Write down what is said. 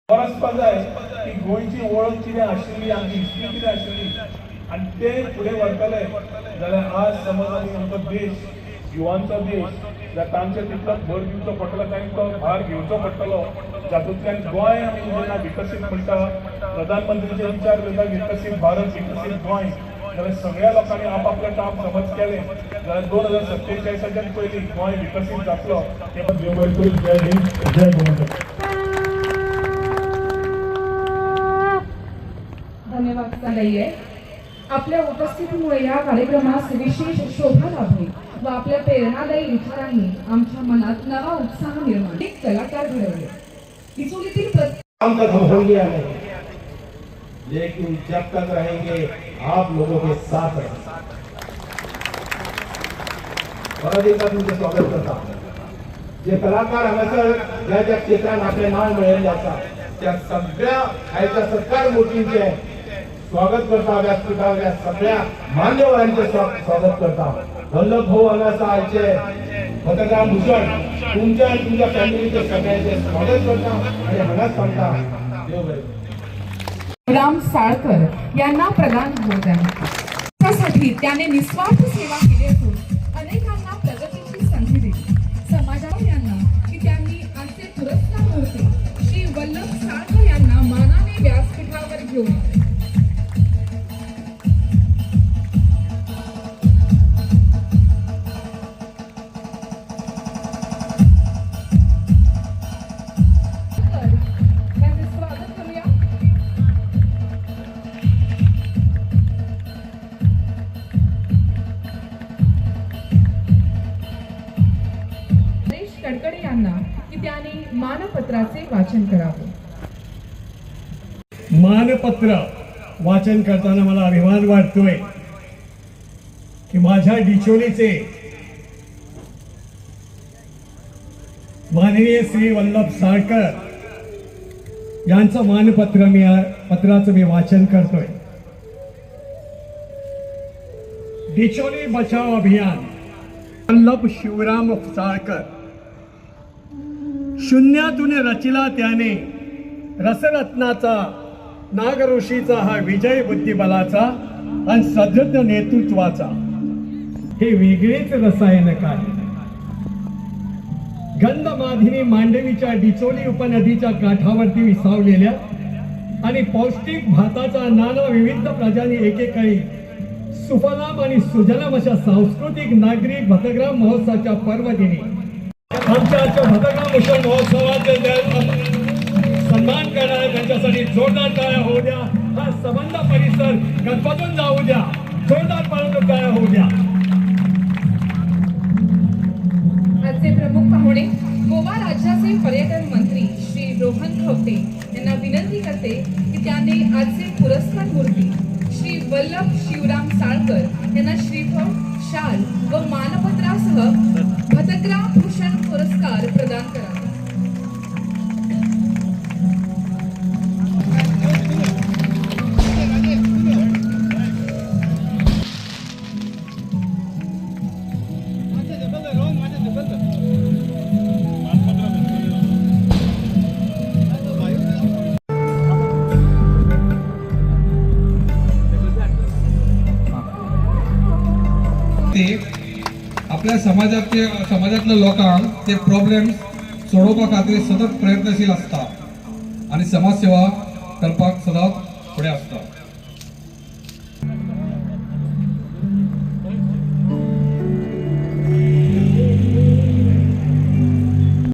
परस्पर जाय की गोयची ओळख कितें आशिल्ली आमची हिस्ट्री कितें आशिल्ली आनी ते फुडें व्हरतले जाल्यार आज समज आमी आमचो देश युवांचो देश जाल्यार तांचे तितलो भर दिवचो पडटलो तांकां भार घेवचो पडटलो जातूंतल्यान गोंय आमी जेन्ना विकसीत म्हणटा प्रधानमंत्रीचे विचार करता विकसीत भारत विकसीत गोंय जाल्यार सगळ्या लोकांनी आपापलें काम समज केलें जाल्यार 2047 पयलीं गोंय विकसीत जातलो हे देव बरें करूं. जय हिंद जय गोंय. धन्यवाद ताई. आपल्या उपस्थितीमुळे या कार्यक्रमास विशेष शोभा लाभली व आपल्या प्रेरणादायी विचारांनी आमच्या मनात नवा उत्साह निर्माण एक कलाकार घडवले. डिचोलीतील काम तक हम हो गया है लेकिन जब तक रहेंगे आप लोगों के साथ रहेंगे. परत एकदा तुमचे स्वागत करता. जे कलाकार हांगासर ज्या ज्या क्षेत्रात आपले नाव मिळेल्ले आसा त्या सगळ्या आयच्या सत्कार मूर्तींचे स्वागत करता. व्यासपीठार सगळ्या मान्यवरांचे स्वागत करता. वल्लभ भाऊ हांगासर आयचे पत्रकार भूषण तुमच्या आणि तुमच्या फॅमिलीचे सगळ्यांचे स्वागत करता आणि हांगाच सांगता देव बरें. राम साळकर यांना प्रदान होत आहे. त्यासाठी त्याने निस्वार्थ सेवा केली असून अनेकांना प्रगतीची संधी दिली. समाजात यांना की त्यांनी आमचे पुरस्कार होते श्री वल्लभ साळकर यांना मानाने व्यासपीठावर घेऊन कडकडे यांना की त्यांनी मानपत्राचे वाचन करावे. मानपत्र वाचन करताना मला अभिमान वाटतोय की माझ्या डिचोलीचे माननीय श्री वल्लभ साळकर यांचं पत्राचं मी वाचन करतोय. डिचोली बचाव अभियान. वल्लभ शिवराम साळकर. शून्यातून रचिला त्याने रसरत्नाचा नागऋषीचा हा विजय बुद्धिबलाचा आणि सदृढ नेतृत्वाचा. हे वेगळेच रसायन काय. गंधमाधिनी मांडवीच्या डिचोली उपनदीच्या काठावरती विसावलेल्या आणि पौष्टिक भाताचा नाना विविध प्रजानी एकेकाळी सुफलाम आणि सुजलाम अशा सांस्कृतिक नागरी भतग्राम महोत्सवाच्या पर्वदिनी आमच्या भतग्राम उत्सव महोत्सवाचे सन्मान करणारे त्यांच्यासाठी जोरदार टाळ्या होऊ द्या. हा संबंध परिसर गणपतून जाऊ द्या. जोरदार टाळ्या होऊ द्या. आजचे प्रमुख पाहुणे गोवा राज्याचे पर्यटन मंत्री श्री रोहन खवटे यांना विनंती करते की त्यांनी आजचे पुरस्कार मूर्ती श्री वल्लभ शिवराम साळकर यांना श्रीफळ, शाल व मानपत्रासह भतग्राम भूषण पुरस्कार प्रदान करा. आपल्या समाजातल्या लोकांक ते प्रॉब्लेम्स सोडोवपा खातीर सतत प्रयत्नशील असता आणि समाजसेवा करपाक सदांच फुडें आसता.